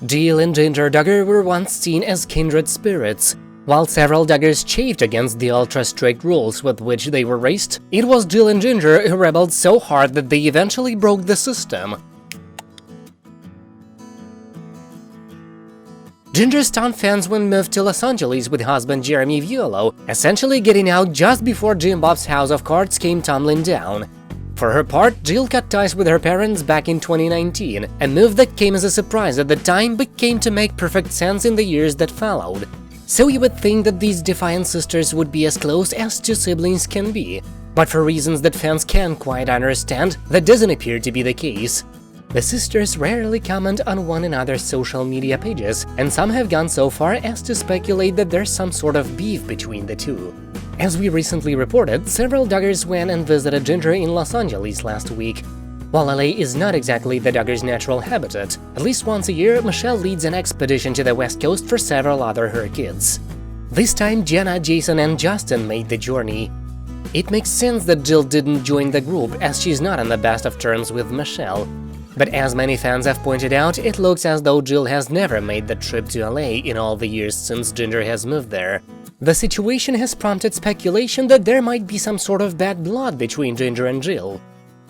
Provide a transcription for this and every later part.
Jill and Jinger Duggar were once seen as kindred spirits. While several Duggars chafed against the ultra-strict rules with which they were raised, it was Jill and Jinger who rebelled so hard that they eventually broke the system. Ginger's town fans were moved to Los Angeles with husband Jeremy Vuolo, essentially getting out just before Jim Bob's house of cards came tumbling down. For her part, Jill cut ties with her parents back in 2019, a move that came as a surprise at the time but came to make perfect sense in the years that followed. So you would think that these defiant sisters would be as close as two siblings can be, but for reasons that fans can't quite understand, that doesn't appear to be the case. The sisters rarely comment on one another's social media pages, and some have gone so far as to speculate that there's some sort of beef between the two. As we recently reported, several Duggars went and visited Ginger in Los Angeles last week. While LA is not exactly the Duggars' natural habitat, at least once a year Michelle leads an expedition to the West Coast for several other her kids. This time Jenna, Jason and Justin made the journey. It makes sense that Jill didn't join the group, as she's not on the best of terms with Michelle. But as many fans have pointed out, it looks as though Jill has never made the trip to LA in all the years since Ginger has moved there. The situation has prompted speculation that there might be some sort of bad blood between Ginger and Jill.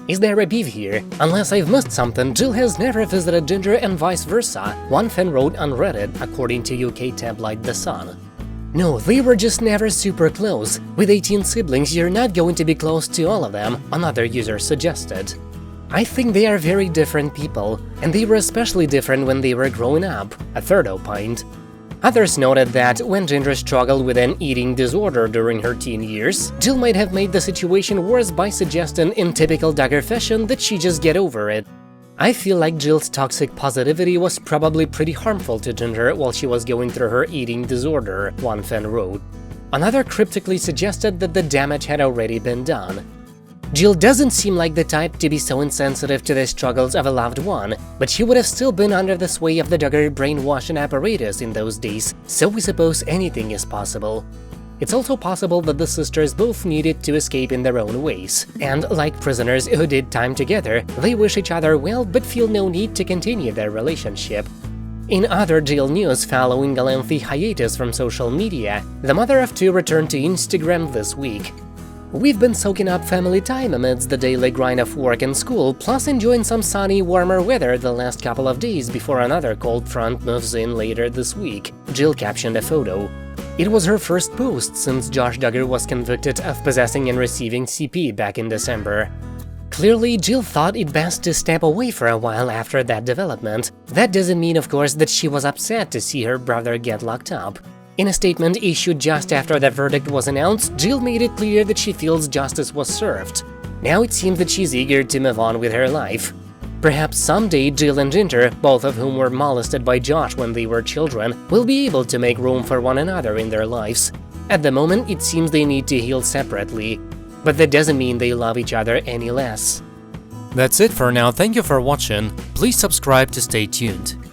Is there a beef here? Unless I've missed something, Jill has never visited Ginger and vice versa, one fan wrote on Reddit, according to UK tabloid The Sun. No, they were just never super close. With 18 siblings, you're not going to be close to all of them, another user suggested. I think they are very different people, and they were especially different when they were growing up, a third opined. Others noted that when Ginger struggled with an eating disorder during her teen years, Jill might have made the situation worse by suggesting in typical Duggar fashion that she just get over it. I feel like Jill's toxic positivity was probably pretty harmful to Ginger while she was going through her eating disorder, one fan wrote. Another cryptically suggested that the damage had already been done. Jill doesn't seem like the type to be so insensitive to the struggles of a loved one, but she would have still been under the sway of the Duggar brainwashing apparatus in those days, so we suppose anything is possible. It's also possible that the sisters both needed to escape in their own ways, and like prisoners who did time together, they wish each other well but feel no need to continue their relationship. In other Jill news following a lengthy hiatus from social media, the mother of two returned to Instagram this week. We've been soaking up family time amidst the daily grind of work and school, plus enjoying some sunny, warmer weather the last couple of days before another cold front moves in later this week, Jill captioned a photo. It was her first post since Josh Duggar was convicted of possessing and receiving CP back in December. Clearly, Jill thought it best to step away for a while after that development. That doesn't mean, of course, that she was upset to see her brother get locked up. In a statement issued just after the verdict was announced, Jill made it clear that she feels justice was served. Now it seems that she's eager to move on with her life. Perhaps someday Jill and Ginger, both of whom were molested by Josh when they were children, will be able to make room for one another in their lives. At the moment, it seems they need to heal separately. But that doesn't mean they love each other any less. That's it for now, thank you for watching, please subscribe to stay tuned.